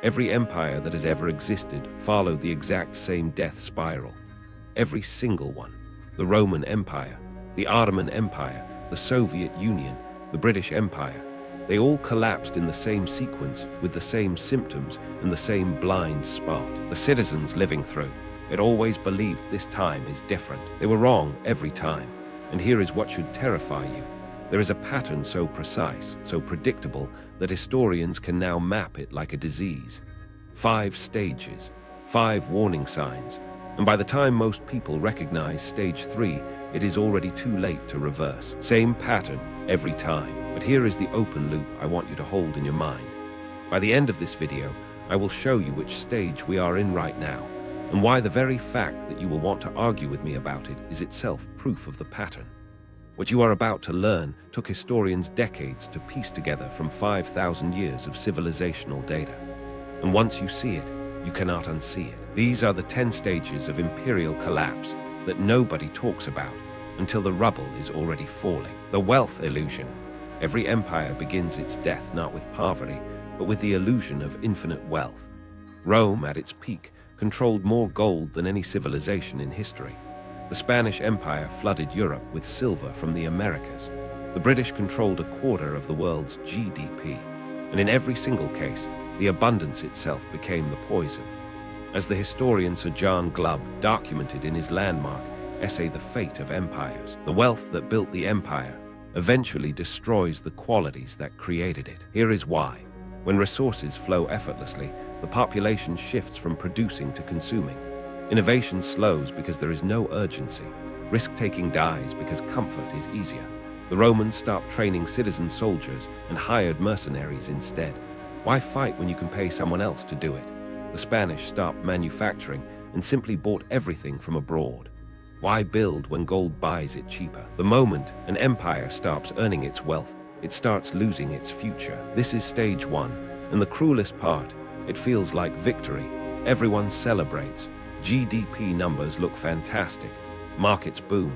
Every empire that has ever existed followed the exact same death spiral. Every single one. The Roman Empire, the Ottoman Empire, the Soviet Union, the British Empire. They all collapsed in the same sequence, with the same symptoms and the same blind spot. The citizens living through it always believed this time is different. They were wrong every time. And here is what should terrify you. There is a pattern so precise, so predictable, that historians can now map it like a disease. 5 stages, 5 warning signs, and by the time most people recognize stage 3, it is already too late to reverse. Same pattern every time. But here is the open loop I want you to hold in your mind. By the end of this video, I will show you which stage we are in right now, and why the very fact that you will want to argue with me about it is itself proof of the pattern. What you are about to learn took historians decades to piece together from 5,000 years of civilizational data. And once you see it, you cannot unsee it. These are the 10 stages of imperial collapse that nobody talks about until the rubble is already falling. The wealth illusion. Every empire begins its death not with poverty, but with the illusion of infinite wealth. Rome, at its peak, controlled more gold than any civilization in history. The Spanish Empire flooded Europe with silver from the Americas. The British controlled a quarter of the world's GDP. And in every single case, the abundance itself became the poison. As the historian Sir John Glubb documented in his landmark essay The Fate of Empires, the wealth that built the empire eventually destroys the qualities that created it. Here is why. When resources flow effortlessly, the population shifts from producing to consuming. Innovation slows because there is no urgency. Risk-taking dies because comfort is easier. The Romans stopped training citizen soldiers and hired mercenaries instead. Why fight when you can pay someone else to do it? The Spanish stopped manufacturing and simply bought everything from abroad. Why build when gold buys it cheaper? The moment an empire stops earning its wealth, it starts losing its future. This is stage 1, and the cruelest part, it feels like victory. Everyone celebrates. GDP numbers look fantastic. Markets boom.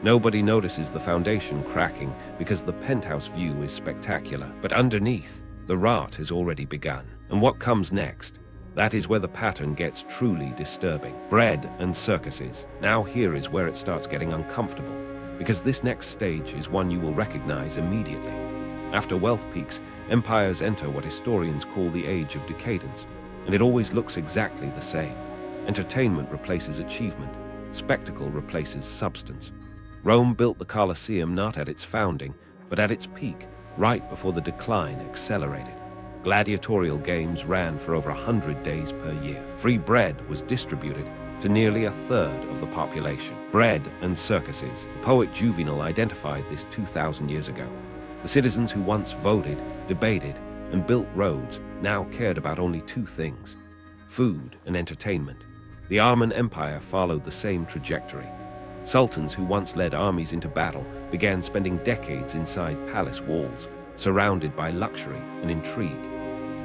Nobody notices the foundation cracking because the penthouse view is spectacular. But underneath, the rot has already begun. And what comes next? That is where the pattern gets truly disturbing. Bread and circuses. Now here is where it starts getting uncomfortable, because this next stage is one you will recognize immediately. After wealth peaks, empires enter what historians call the age of decadence, and it always looks exactly the same. Entertainment replaces achievement. Spectacle replaces substance. Rome built the Colosseum not at its founding, but at its peak, right before the decline accelerated. Gladiatorial games ran for over 100 days per year. Free bread was distributed to nearly a third of the population. Bread and circuses. The poet Juvenal identified this 2,000 years ago. The citizens who once voted, debated, and built roads now cared about only 2 things: food and entertainment. The Ottoman Empire followed the same trajectory. Sultans who once led armies into battle began spending decades inside palace walls, surrounded by luxury and intrigue.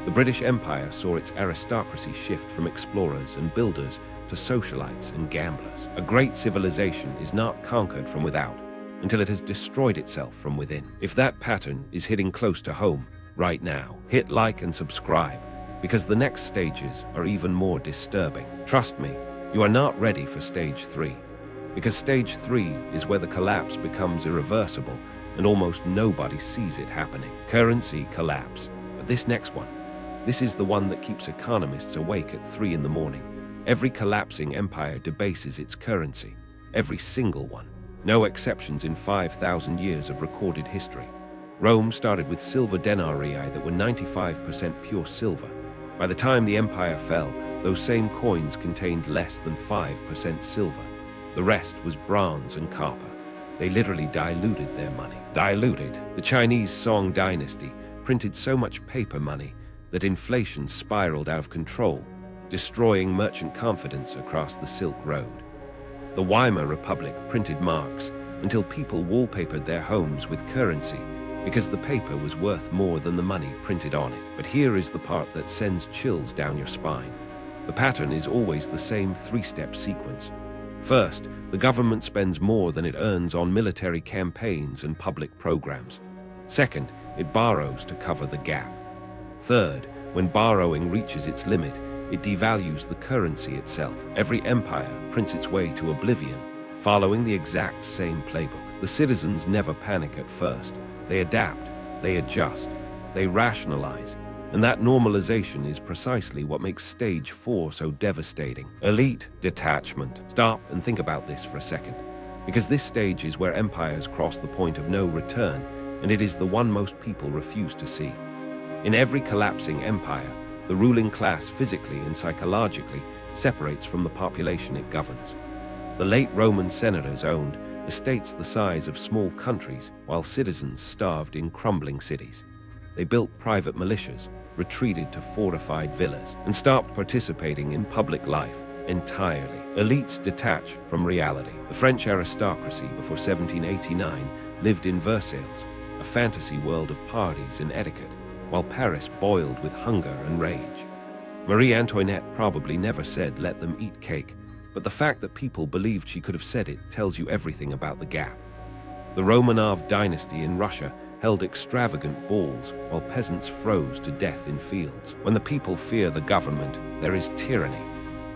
The British Empire saw its aristocracy shift from explorers and builders to socialites and gamblers. A great civilization is not conquered from without until it has destroyed itself from within. If that pattern is hitting close to home right now, hit like and subscribe, because the next stages are even more disturbing. Trust me, you are not ready for stage 3, because stage 3 is where the collapse becomes irreversible and almost nobody sees it happening. Currency collapse. But this next one, this is the one that keeps economists awake at 3 in the morning. Every collapsing empire debases its currency. Every single one. No exceptions in 5,000 years of recorded history. Rome started with silver denarii that were 95% pure silver. By the time the empire fell, those same coins contained less than 5% silver. The rest was bronze and copper. They literally diluted their money. Diluted. The Chinese Song dynasty printed so much paper money that inflation spiraled out of control, destroying merchant confidence across the Silk Road. The Weimar Republic printed marks until people wallpapered their homes with currency because the paper was worth more than the money printed on it. But here is the part that sends chills down your spine. The pattern is always the same 3-step sequence. First, the government spends more than it earns on military campaigns and public programs. Second, it borrows to cover the gap. Third, When borrowing reaches its limit, it devalues the currency itself. Every empire prints its way to oblivion, following the exact same playbook. The citizens never panic at first. They adapt, they adjust, they rationalize. And that normalization is precisely what makes Stage 4 so devastating. Elite detachment. Stop and think about this for a second. Because this stage is where empires cross the point of no return, and it is the one most people refuse to see. In every collapsing empire, the ruling class physically and psychologically separates from the population it governs. The late Roman senators owned estates the size of small countries, while citizens starved in crumbling cities. They built private militias, retreated to fortified villas, and stopped participating in public life entirely. Elites detach from reality. The French aristocracy before 1789 lived in Versailles, a fantasy world of parties and etiquette, while Paris boiled with hunger and rage. Marie Antoinette probably never said, "Let them eat cake," but the fact that people believed she could have said it tells you everything about the gap. The Romanov dynasty in Russia held extravagant balls while peasants froze to death in fields. When the people fear the government, there is tyranny.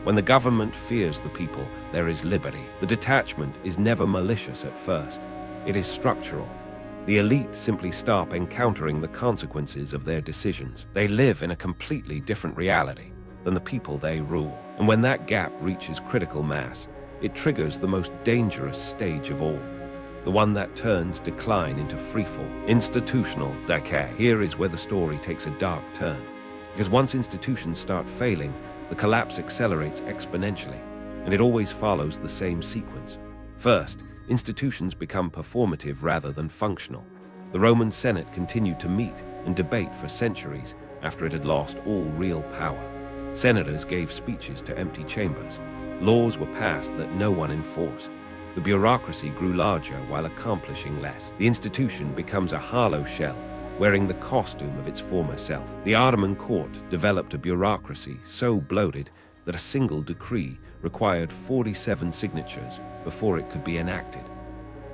When the government fears the people, there is liberty. The detachment is never malicious at first. It is structural. The elite simply stop encountering the consequences of their decisions. They live in a completely different reality than the people they rule. And when that gap reaches critical mass, it triggers the most dangerous stage of all. The one that turns decline into freefall, institutional decay. Here is where the story takes a dark turn. Because once institutions start failing, the collapse accelerates exponentially, and it always follows the same sequence. First, institutions become performative rather than functional. The Roman Senate continued to meet and debate for centuries after it had lost all real power. Senators gave speeches to empty chambers. Laws were passed that no one enforced. The bureaucracy grew larger while accomplishing less. The institution becomes a hollow shell, wearing the costume of its former self. The Ottoman court developed a bureaucracy so bloated that a single decree required 47 signatures before it could be enacted.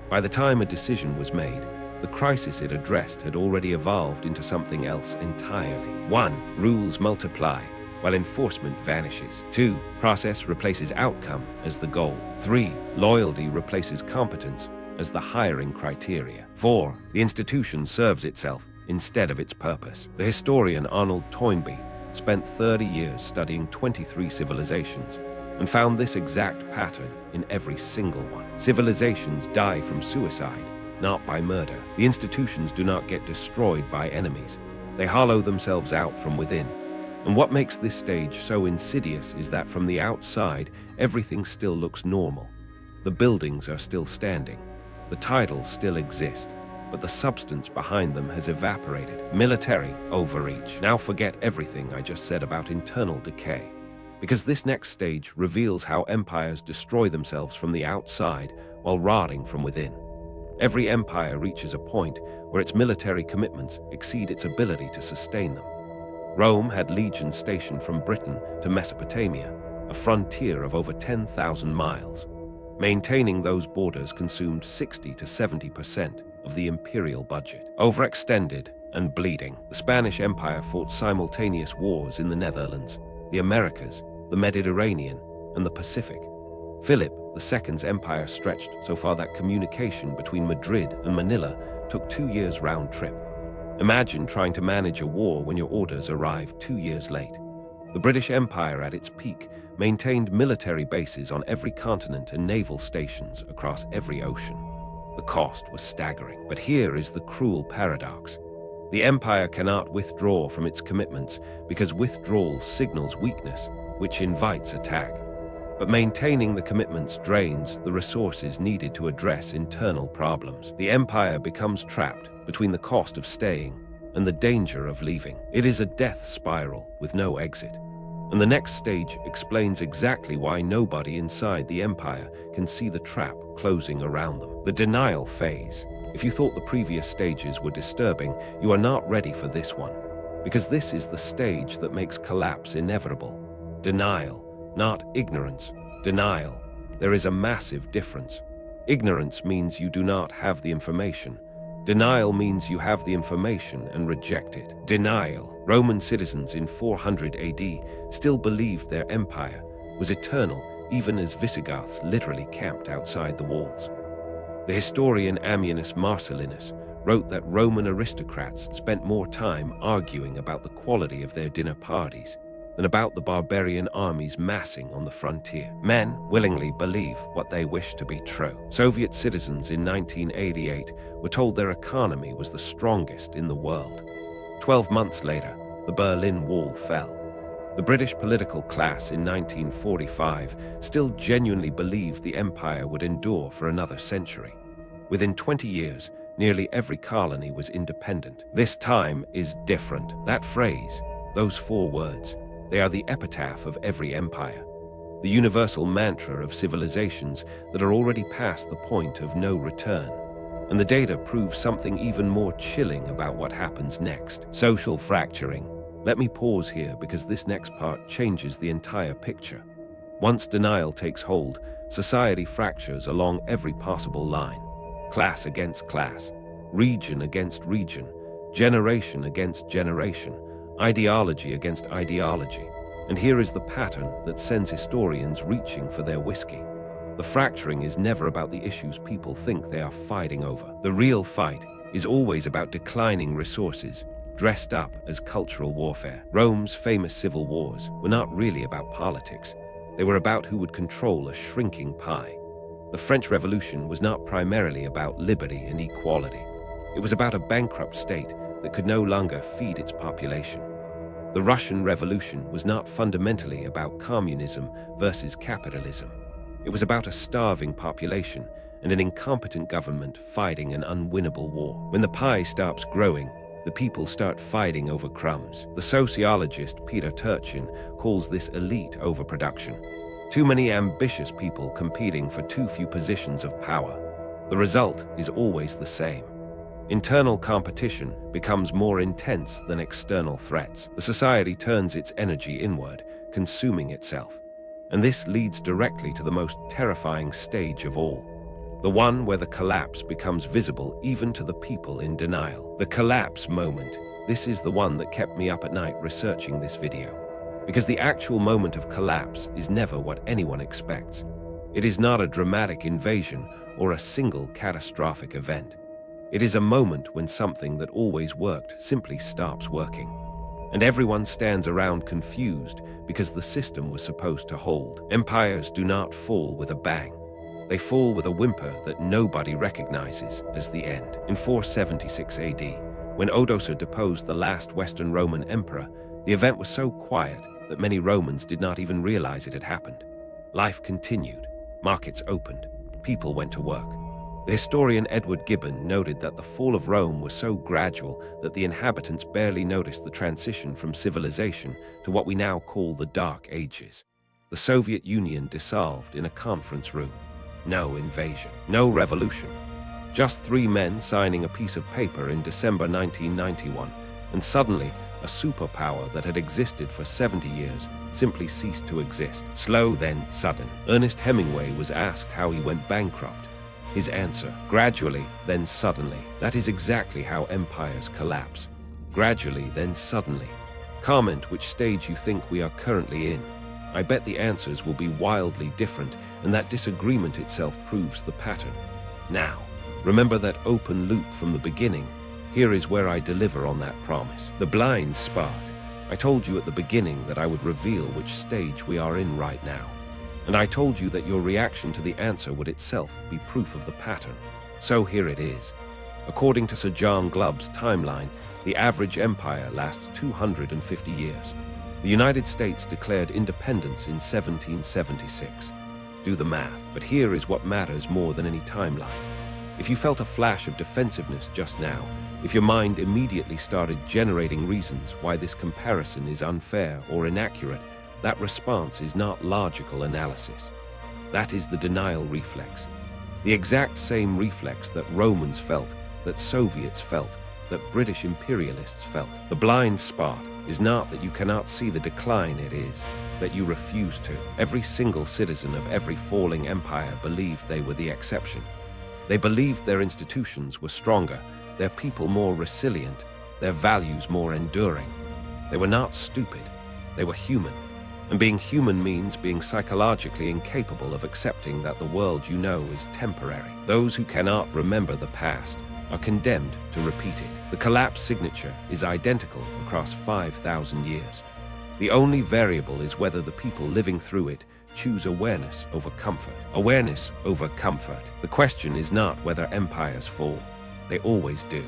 By the time a decision was made, the crisis it addressed had already evolved into something else entirely. 1. Rules multiply, while enforcement vanishes. 2. Process replaces outcome as the goal. 3. Loyalty replaces competence as the hiring criteria. 4. The institution serves itself instead of its purpose. The historian Arnold Toynbee spent 30 years studying 23 civilizations and found this exact pattern in every single one. Civilizations die from suicide, not by murder. The institutions do not get destroyed by enemies. They hollow themselves out from within. And what makes this stage so insidious is that from the outside, everything still looks normal. The buildings are still standing. The titles still exist, but the substance behind them has evaporated. Military overreach. Now forget everything I just said about internal decay, because this next stage reveals how empires destroy themselves from the outside while rotting from within. Every empire reaches a point where its military commitments exceed its ability to sustain them. Rome had legions stationed from Britain to Mesopotamia, a frontier of over 10,000 miles. Maintaining those borders consumed 60 to 70% of the imperial budget. Overextended and bleeding, the Spanish Empire fought simultaneous wars in the Netherlands, the Americas, the Mediterranean, and the Pacific. Philip II's empire stretched so far that communication between Madrid and Manila took 2 years round trip. Imagine trying to manage a war when your orders arrive 2 years late. The British Empire at its peak maintained military bases on every continent and naval stations across every ocean. The cost was staggering. But here is the cruel paradox. The empire cannot withdraw from its commitments because withdrawal signals weakness, which invites attack. But maintaining the commitments drains the resources needed to address internal problems. The empire becomes trapped between the cost of staying and the danger of leaving. It is a death spiral with no exit. And the next stage explains exactly why nobody inside the empire can see the trap closing around them. The denial phase. If you thought the previous stages were disturbing, you are not ready for this one, because this is the stage that makes collapse inevitable. Denial, not ignorance. Denial. There is a massive difference. Ignorance means you do not have the information. Denial means you have the information and reject it. Denial. Roman citizens in 400 AD still believed their empire was eternal, even as Visigoths literally camped outside the walls. The historian Ammianus Marcellinus wrote that Roman aristocrats spent more time arguing about the quality of their dinner parties than about the barbarian armies massing on the frontier. Men willingly believe what they wish to be true. Soviet citizens in 1988 were told their economy was the strongest in the world. 12 months later, the Berlin Wall fell. The British political class in 1945 still genuinely believed the empire would endure for another century. Within 20 years, nearly every colony was independent. This time is different. That phrase, those 4 words, they are the epitaph of every empire, the universal mantra of civilizations that are already past the point of no return. And the data proves something even more chilling about what happens next. Social fracturing. Let me pause here because this next part changes the entire picture. Once denial takes hold, society fractures along every possible line. Class against class, region against region, generation against generation, ideology against ideology. And here is the pattern that sends historians reaching for their whiskey. The fracturing is never about the issues people think they are fighting over. The real fight is always about declining resources, dressed up as cultural warfare. Rome's famous civil wars were not really about politics. They were about who would control a shrinking pie. The French Revolution was not primarily about liberty and equality. It was about a bankrupt state that could no longer feed its population. The Russian Revolution was not fundamentally about communism versus capitalism. It was about a starving population and an incompetent government fighting an unwinnable war. When the pie stops growing, the people start fighting over crumbs. The sociologist Peter Turchin calls this elite overproduction. Too many ambitious people competing for too few positions of power. The result is always the same. Internal competition becomes more intense than external threats. The society turns its energy inward, consuming itself. And this leads directly to the most terrifying stage of all, the one where the collapse becomes visible even to the people in denial. The collapse moment. This is the one that kept me up at night researching this video. Because the actual moment of collapse is never what anyone expects. It is not a dramatic invasion or a single catastrophic event. It is a moment when something that always worked simply stops working. And everyone stands around confused because the system was supposed to hold. Empires do not fall with a bang. They fall with a whimper that nobody recognizes as the end. In 476 AD, when Odoacer deposed the last Western Roman emperor, the event was so quiet that many Romans did not even realize it had happened. Life continued. Markets opened. People went to work. The historian Edward Gibbon noted that the fall of Rome was so gradual that the inhabitants barely noticed the transition from civilization to what we now call the Dark Ages. The Soviet Union dissolved in a conference room. No invasion, no revolution. Just 3 men signing a piece of paper in December 1991, and suddenly, a superpower that had existed for 70 years simply ceased to exist. Slow, then sudden. Ernest Hemingway was asked how he went bankrupt. His answer, gradually, then suddenly. That is exactly how empires collapse. Gradually, then suddenly. Comment which stage you think we are currently in. I bet the answers will be wildly different, and that disagreement itself proves the pattern. Now, remember that open loop from the beginning. Here is where I deliver on that promise. The blind spot. I told you at the beginning that I would reveal which stage we are in right now. And I told you that your reaction to the answer would itself be proof of the pattern. So here it is. According to Sir John Glubb's timeline, the average empire lasts 250 years. The United States declared independence in 1776. Do the math, but here is what matters more than any timeline. If you felt a flash of defensiveness just now, if your mind immediately started generating reasons why this comparison is unfair or inaccurate, that response is not logical analysis. That is the denial reflex. The exact same reflex that Romans felt, that Soviets felt, that British imperialists felt. The blind spot is not that you cannot see the decline, it is that you refuse to. Every single citizen of every falling empire believed they were the exception. They believed their institutions were stronger, their people more resilient, their values more enduring. They were not stupid, they were human. And being human means being psychologically incapable of accepting that the world you know is temporary. Those who cannot remember the past are condemned to repeat it. The collapse signature is identical across 5,000 years. The only variable is whether the people living through it choose awareness over comfort. Awareness over comfort. The question is not whether empires fall. They always do.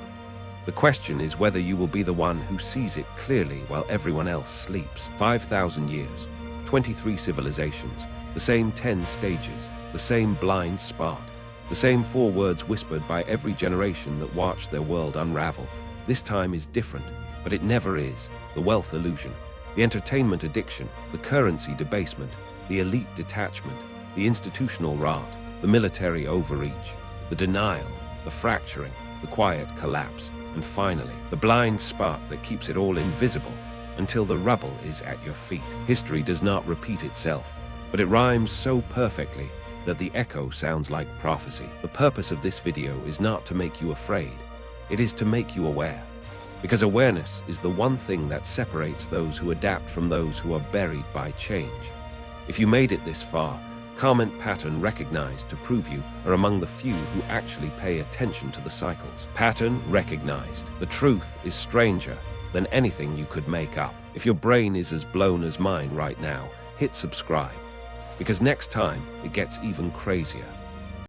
The question is whether you will be the one who sees it clearly while everyone else sleeps. 5,000 years, 23 civilizations, the same 10 stages, the same blind spot, the same 4 words whispered by every generation that watched their world unravel. This time is different, but it never is. The wealth illusion, the entertainment addiction, the currency debasement, the elite detachment, the institutional rot, the military overreach, the denial, the fracturing, the quiet collapse, and finally, the blind spot that keeps it all invisible until the rubble is at your feet. History does not repeat itself, but it rhymes so perfectly that the echo sounds like prophecy. The purpose of this video is not to make you afraid, it is to make you aware. Because awareness is the one thing that separates those who adapt from those who are buried by change. If you made it this far, comment pattern recognized to prove you are among the few who actually pay attention to the cycles. Pattern recognized. The truth is stranger than anything you could make up. If your brain is as blown as mine right now, hit subscribe. Because next time, it gets even crazier.